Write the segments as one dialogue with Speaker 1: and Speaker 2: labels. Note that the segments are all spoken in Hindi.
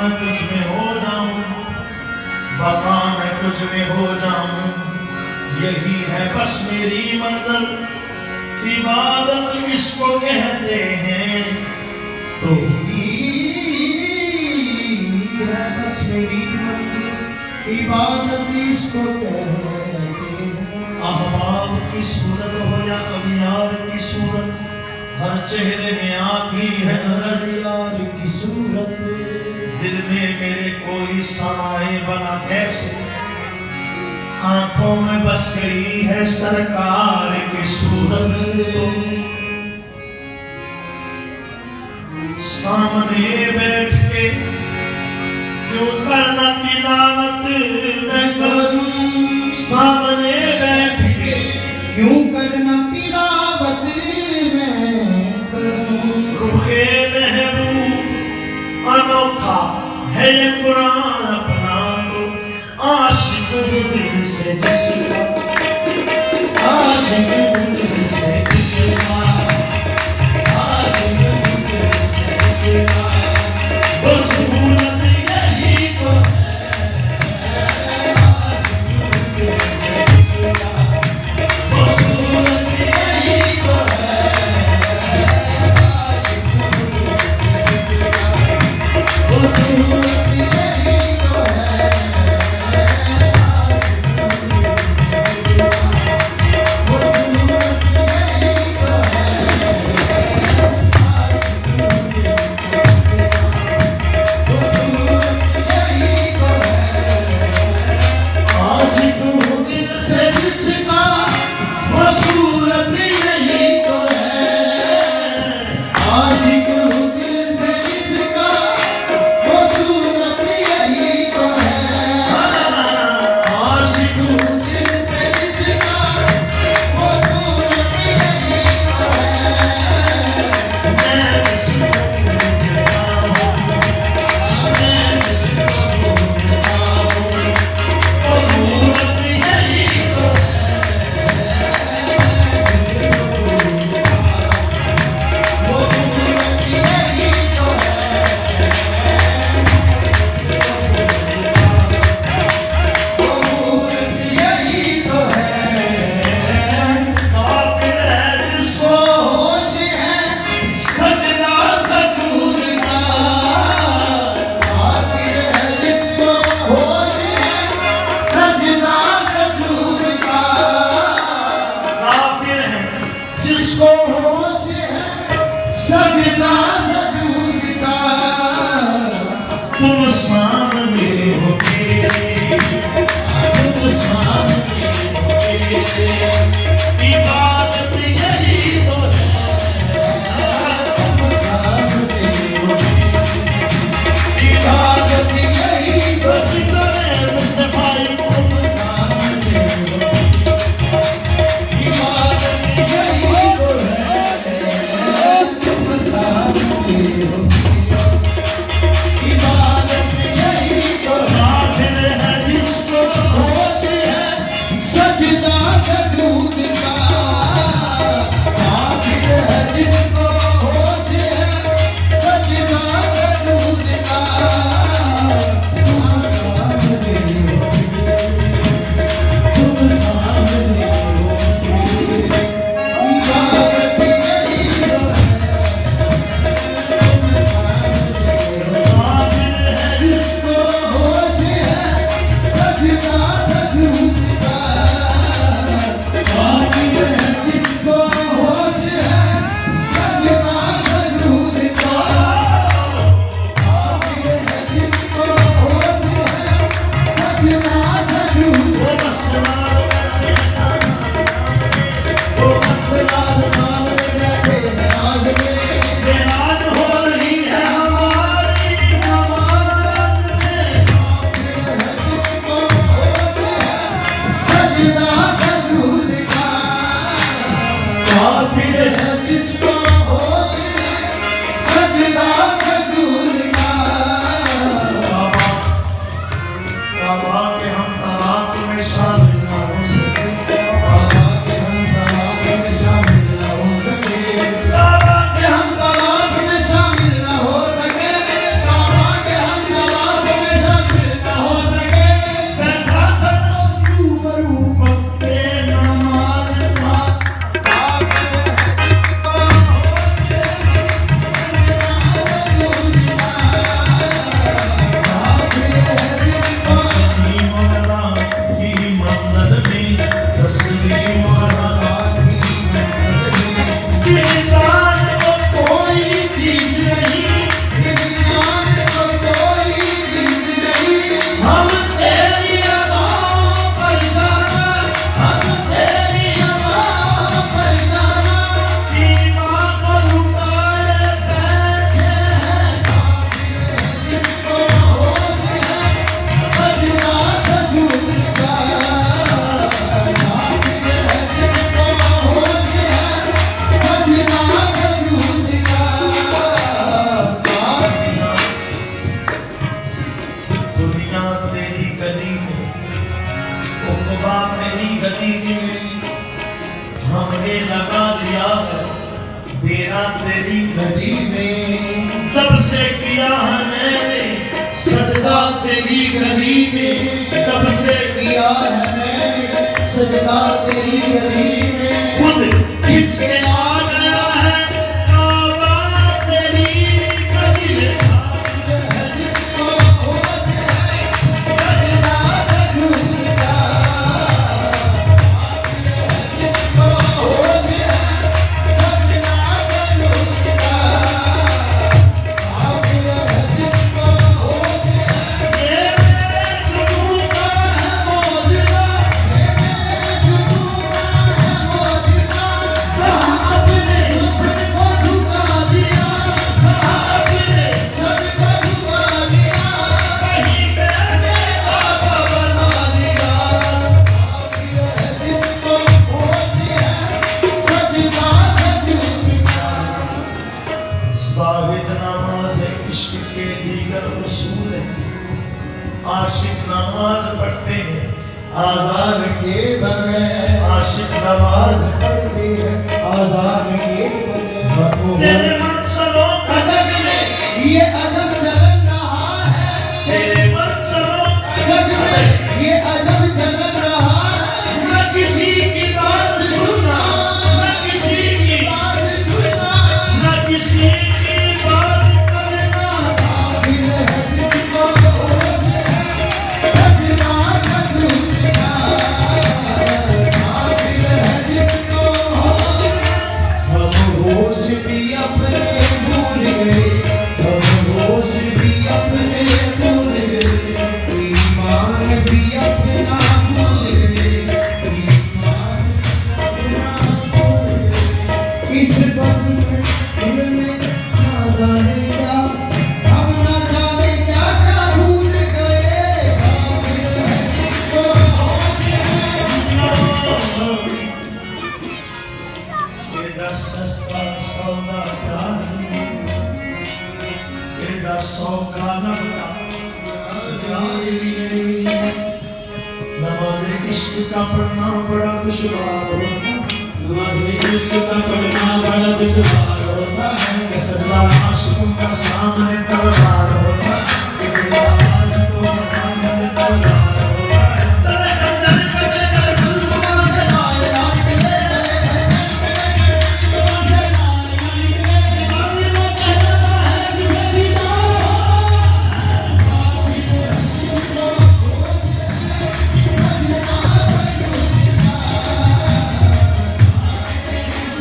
Speaker 1: मैं तुझ में हो जाऊं, बका मैं तुझ में हो जाऊं, यही है बस मेरी मंजिल। इबादत इसको कहते हैं, तो है बस मेरी मंजिल, इबादत इसको कहते हैं। अहबाब की सूरत हो या अलियार की सूरत, हर चेहरे में आती है नजर यार की सूरत। दिल में मेरे कोई समाए बना कैसे, आंखों में बस गई है सरकार की सूरत। सामने बैठ के क्यों करना तिलावत मैं करूं, सामने बैठ के क्यों करना तिलावत मैं करूं। रुखे महबूब अनोखा है ये कुरान अपना, तो आशिक दिल से जिसका, आशिक दिल से जिसका, आशिक दिल से जिसका, वो सूरत यही तो है। आशिक दिल से जिसका, वो सूरत यही तो है। आशिक दिल से जिसका, वो सूरत यही तो है। से किया है मैंने सजदा तेरी गली में, जब से किया है मैंने सजदा तेरी गली में, खुद खिंच के आ गया है काबा तेरी गली में। जिसको खोज है सजदा झूठा, जिसको खोज है सजदा झूठा, आखिर है जिसको खोज है ये मेरे जुनून का है मौजूदा, ये मेरे जुनून का है मौजूदा। जहाँ अपने सबको झुका दिया, जहाँ अपने सबको झुका दिया, कहीं मैंने काबा बना दिया। आखिर है जिसको खोज है सजदा झूठा। ज़ाहिद नमाज इश्क के दीगर उसूल हैं। आशिक नमाज पढ़ते हैं आज़ान के बगैर, आशिक नमाज पढ़ते हैं आज़ान के बगैर। तेरे मंशलों कदम में ये अदब चलन रहा है, तेरे मंशलों कदम में ये अदब चलन रहा है। न किसी की बात सुनना, न किसी की बात सुनना, न किसी की बात करना। आखिर है जिसको खोज है सजदा झूठा, आखिर है जिसको खोज है। हम होश भी अपने भूल गए, हम होश भी अपने भूल गए, ईमान भी अपना भूल गए, ईमान अपना भूल गए। इस बज़्म में ना जाने क्या, हम ना जाने क्या क्या भूल गए। आखिर है जिसको खोज है। एड़ा सस्ता सौदा प्यार, एड़ा सौखा लगता प्यार भी नहीं। नमाज़े इश्क का पढ़ना बड़ा दुश्वार होता, नमाज़े इश्क का पढ़ना बड़ा दुश्वार होता है। कि सजदा आशिकों का सामने तलवार होता है, कि सजदा आशिकों का सामने तलवार होता है। चले खंजर कटेगा जुल्फ़ों से मार डाल के, चले खंजर कटेगा जुल्फ़ों से मार डाल के। बाज़ी में कहता है कि सजदा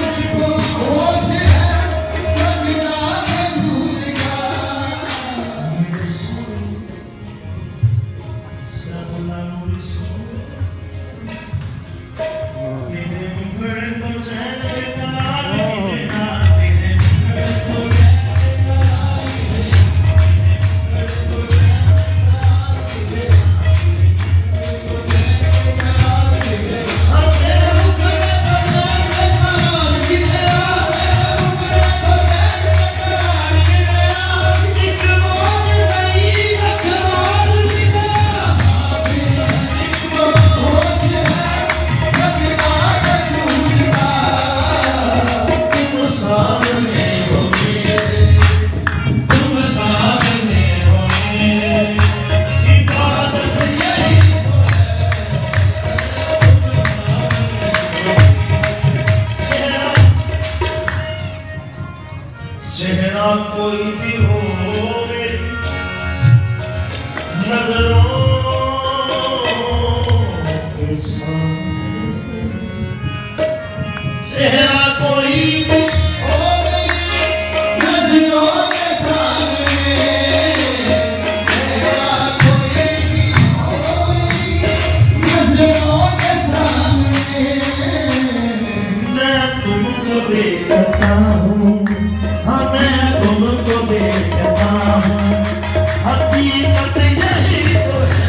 Speaker 1: खोज है सजदा झूठा। तेरे मुखड़े को चैन करार देना, तेरे मुखड़े को चैन करार देना, तेरे मुखड़े को चैन करार देना। हाँ तेरे मुखड़े को चैन करार देना, तेरे मुखड़े को चैन करार देना। एक बात नहीं अखबार बिना, आखिर है जिसको खोज है सजदा झूठा। तुम सामने हो मेरे, तुम सामने हो मेरे, इबादत यही तो है। चेहरा कोई भी हो मेरी नजरों के सामने, चेहरा कोई भी हो मेरी नजरों के सामने, चेहरा कोई भी हो मेरी नजरों के सामने। मैं तुमको देखता हूँ, हाँ मैं तुमको देखता हूँ, हकीकत यही तो है।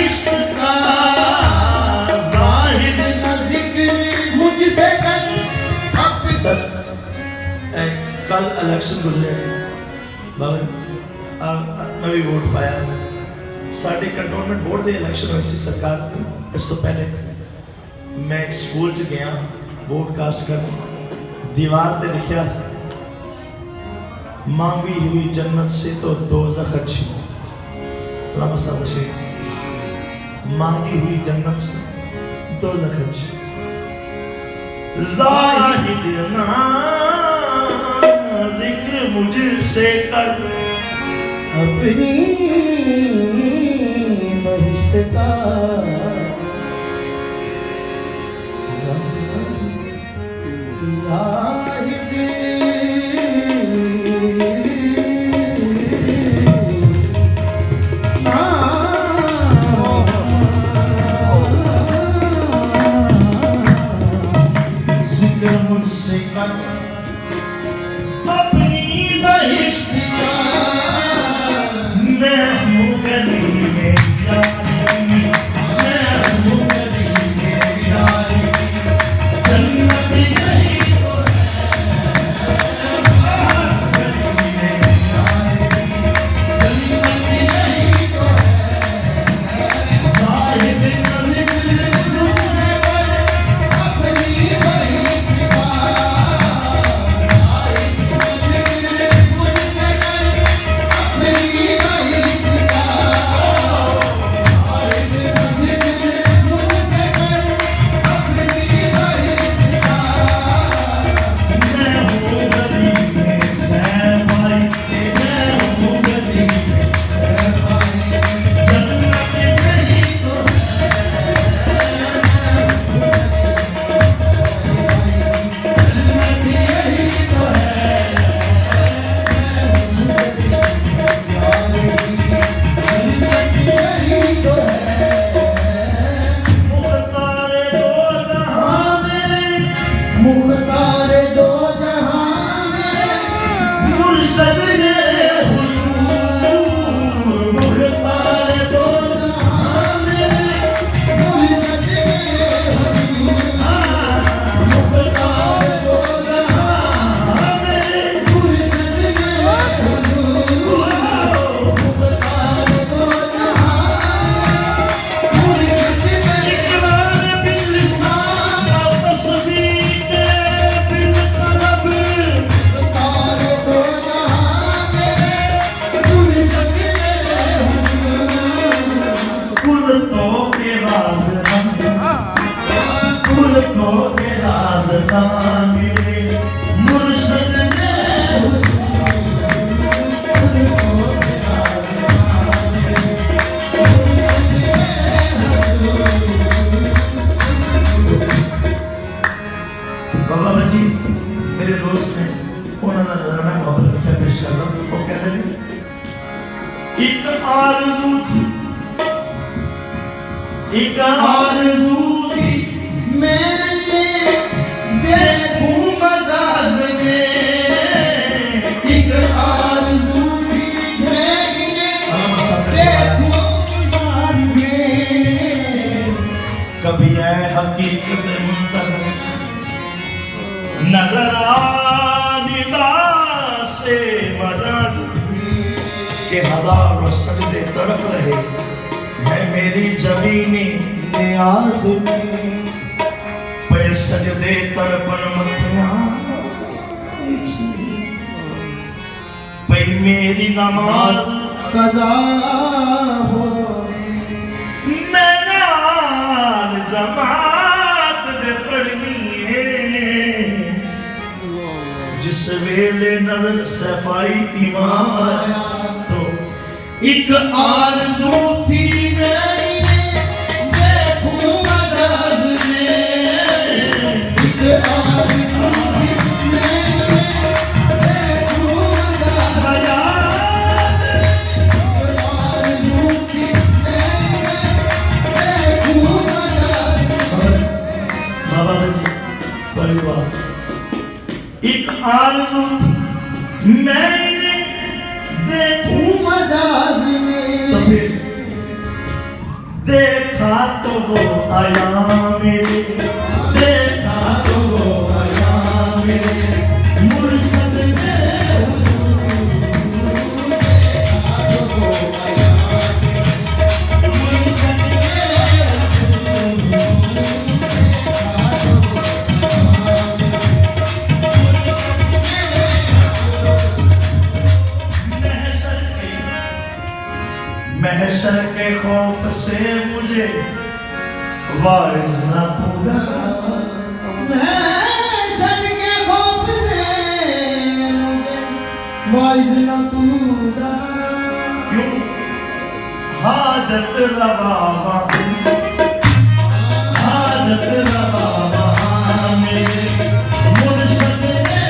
Speaker 1: इश्क का जाहिद न जिक्र मुझसे कर। सर कल इलेक्शन गुजरे बाबा मैं भी वोट पाया साढ़े कंटोनमेंट बोर्ड के इलेक्शन हुए सी सरकार इस तो पहले मैं एक स्कूल च गया वोट कास्ट कर दीवार पे लिखा मांगी हुई जन्नत से तो दोज़ख अच्छी मांगी हुई जन्नत से दोज़ख अच्छी ज़ाहिद ना जिक्र मुझसे कर अपनी बहिश्त का ज़ाहिद जिक्र मुझसे कर अपनी बहिश्त का मैं हूँ गली में यारी मैं हूँ गली में यारी जन्नत गई तो गली में यारी जन्नत गई तो ज़ाहिद का ज़िक्र मुझसे कर अपनी बहिश्त का ज़ाहिद का ज़िक्र मुझसे कर अपनी बहिश्त का ज़ाहिद का ज़िक्र मुझसे कर अपनी बहिश्त का मैं हूँ गली में सहबाई मैं हूँ गली में सहबाई जन्नत गई तो जन्नत गई तो मुख्तार दो जहां मेरे मुख्तार दो जहां मेरे मुर्शद मेरे हुजूर मुख्तार दो जहां मेरे मुर्शद मेरे हुजूर मुख्तार दो जहां मेरे मुर्शद मेरे हुजूर मुख्तार दो जहां मुर्शद मेरे इकरार बिल्लिसान तस्दीक बिलक़लब मुख्तार दो जहां मेरे मुर्शद मेरे हुजूर कुल तो के राज़ कुल तो के राज़ मेरे मुर्शद मेरे बाबा जी मेरे दोस्त हैं उन्होंने नजराना मोहब्बत लिखा पेश कर रहा वो कहते हैं एक आरज़ू थी एक आरज़ू थी मैंने देखूं मजाज में एक आरज़ू थी मैंने देखूं मजाज में कभी है हकीकत मुंतज़र नजर से मजाज के हजारों सजदे तड़प रहे है मेरी जमीनी नियाज में पे सजदे तड़पन मथिया पे मेरी नमाज कज़ा हो मैं नाल जमात दे पढ़नी है जिस वेले नजर सफाई इमाम आया तो एक आरज़ू थी मैंने देखूं मजाज में एक आरज़ू थी मैंने देखूं मजाज में एक आरज़ू थी मैंने देखूं मजाज बाबा जी परिवार एक आरज़ू मैंने देखूं मजाज में तो फिर देखा तो वो आया मेरे, देखा तो वो आया मेरे मुर्शद ने हुजूर, देखा तो वो आया मुर्शद ने महशर के खौफ से मुझे वाइज न पूरा,
Speaker 2: महशर के खौफ से मुझे वाइज न पूरा,
Speaker 1: क्यों हाजत रवा हाजत रवा मेरे मुर्शद ने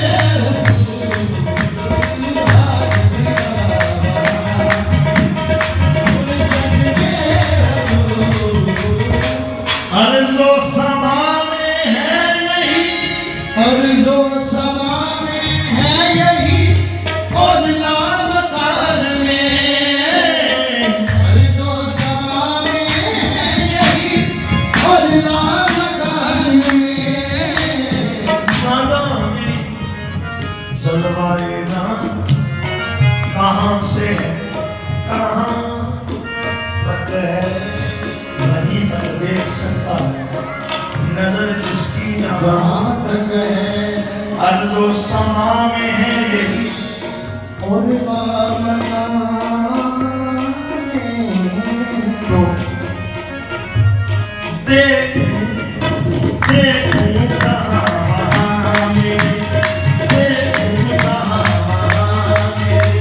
Speaker 1: अर्ज़ो समा में है यही,
Speaker 2: अर्ज़ो समा में है यही और लामकार में, अर्ज़ो समा में है यही और लामकार में,
Speaker 1: जलवाए ना कहाँ से है कहाँ तक है, वहीं तक देख सकता है नजर जिसकी जहाँ
Speaker 2: तक है
Speaker 1: अर्ज़ो समा में है यही
Speaker 2: और लामकार में,
Speaker 1: तो देख देख कहाँ वहाँ मेरे, देख कहाँ वहाँ मेरे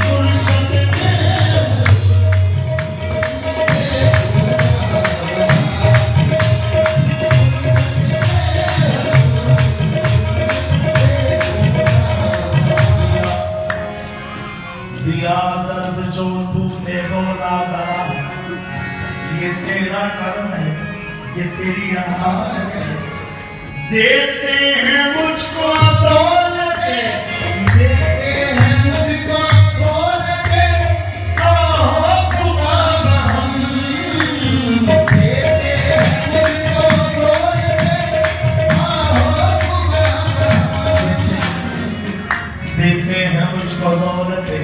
Speaker 1: मुर्शद ने दिया दर्द जो तूने बोला दरा, ये तेरा कर्म है, ये तेरी अदा है, देते हैं मुझको दौलते,
Speaker 2: देते हैं मुझको दौलते,
Speaker 1: कहो खुदा हम,
Speaker 2: देते हैं मुझको दौलते,
Speaker 1: देते हैं मुझको दौलते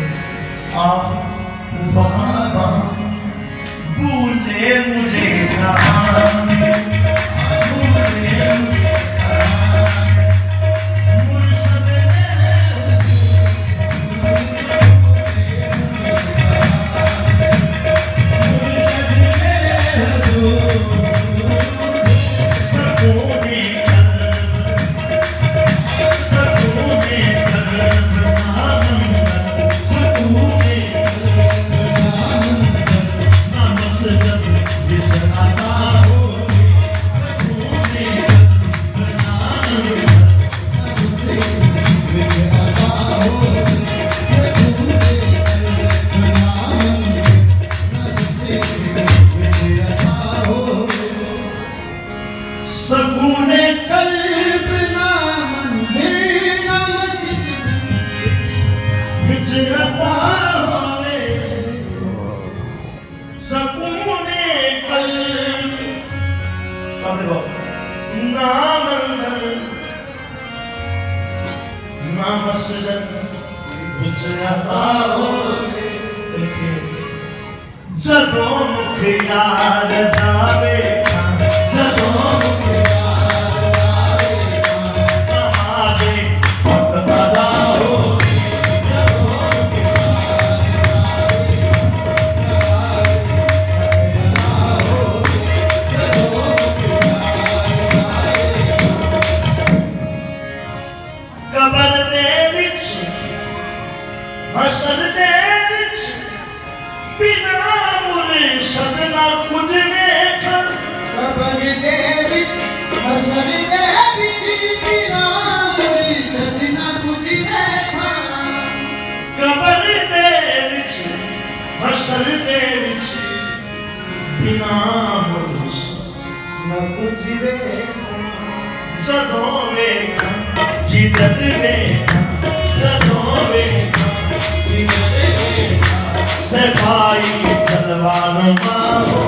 Speaker 1: आप वहाँ वहाँ, भूले मुझे कहाँ, भूले मुझे कहाँ, मुर्शद ने सकूने कल्ब सकूने नमस्जद बिजनाता हो, सकूने सकूने
Speaker 2: कल्ब ना मंदिर ना मस्जिद,
Speaker 1: हिजरता होवे सकूने कल्ब, ना मंदिर ना मस्जिद हिजरता होवे, जदों मुख यार दावे जदों मुख यार दावे नमाज़े वक्त अदा हो, कबर दे विच हशर दे विच बिना मुर्शद ना कुछ वेखा,
Speaker 2: कबर दे विच हशर दे विच बिना मुर्शद ना कुछ वेखा,
Speaker 1: कबर दे विच हशर दे विच बिना मुर्शद
Speaker 2: ना कुछ वेखा,
Speaker 1: जदों वेखा जिदत वेखा, जदों वेखा जिदत वेखा, सफाई जलवान माहो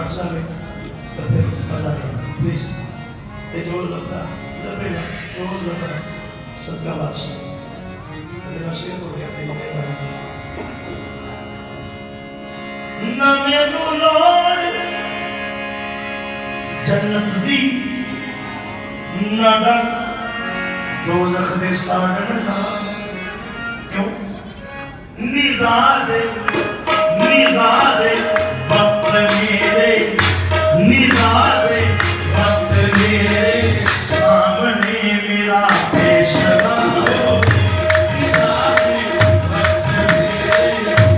Speaker 1: कट जावे तो फिर मजा नहीं आता प्लीज ये जोर लगता लगेगा रोज लगता सबका बादशाह मेरा शेर हो गया अपने मौके पर ना मैनू लोड़ जन्नत दी ना डर दोज़ख दे साड़न दा क्यों निज़ादे वक्त मेरे निज़ादे वक्त मेरे सामने मेरा पेशवा हो निज़ादे वक्त मेरे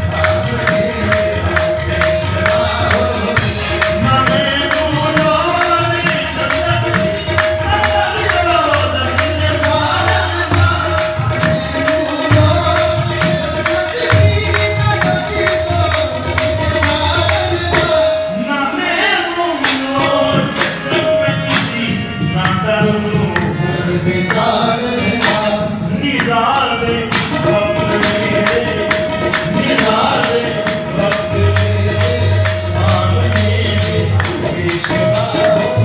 Speaker 1: सामने मेरा पेशवा हो ना मैनू लोड़ जन्नत दी ना दोज़ख दे साड़न दा ना मैनू लोड़ जन्नत दी ना डरूं निज़ादे वक्त मेरे निज़ादे वक्त मेरे सामने मेरे पेशवा हो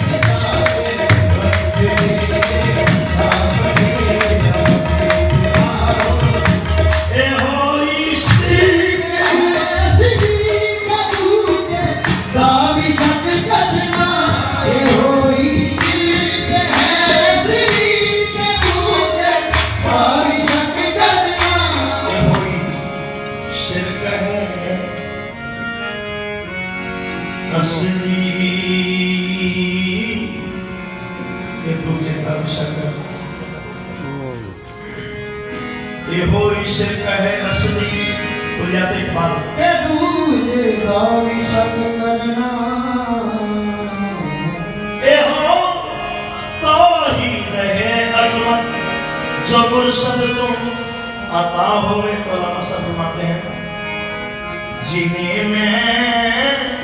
Speaker 1: निज़ादे वक्त मेरे सामने मेरा पेशवा हो ए हो इश्क शिरक है असली के तुझे तब शक ये हो शिरक है असली तो याद एक बात
Speaker 2: के तुझे दावी शक करना
Speaker 1: ए हो तो ही रहे अजमत जो मुर्शद तुम अता हुए तो लमसद फरमाते हैं जीने में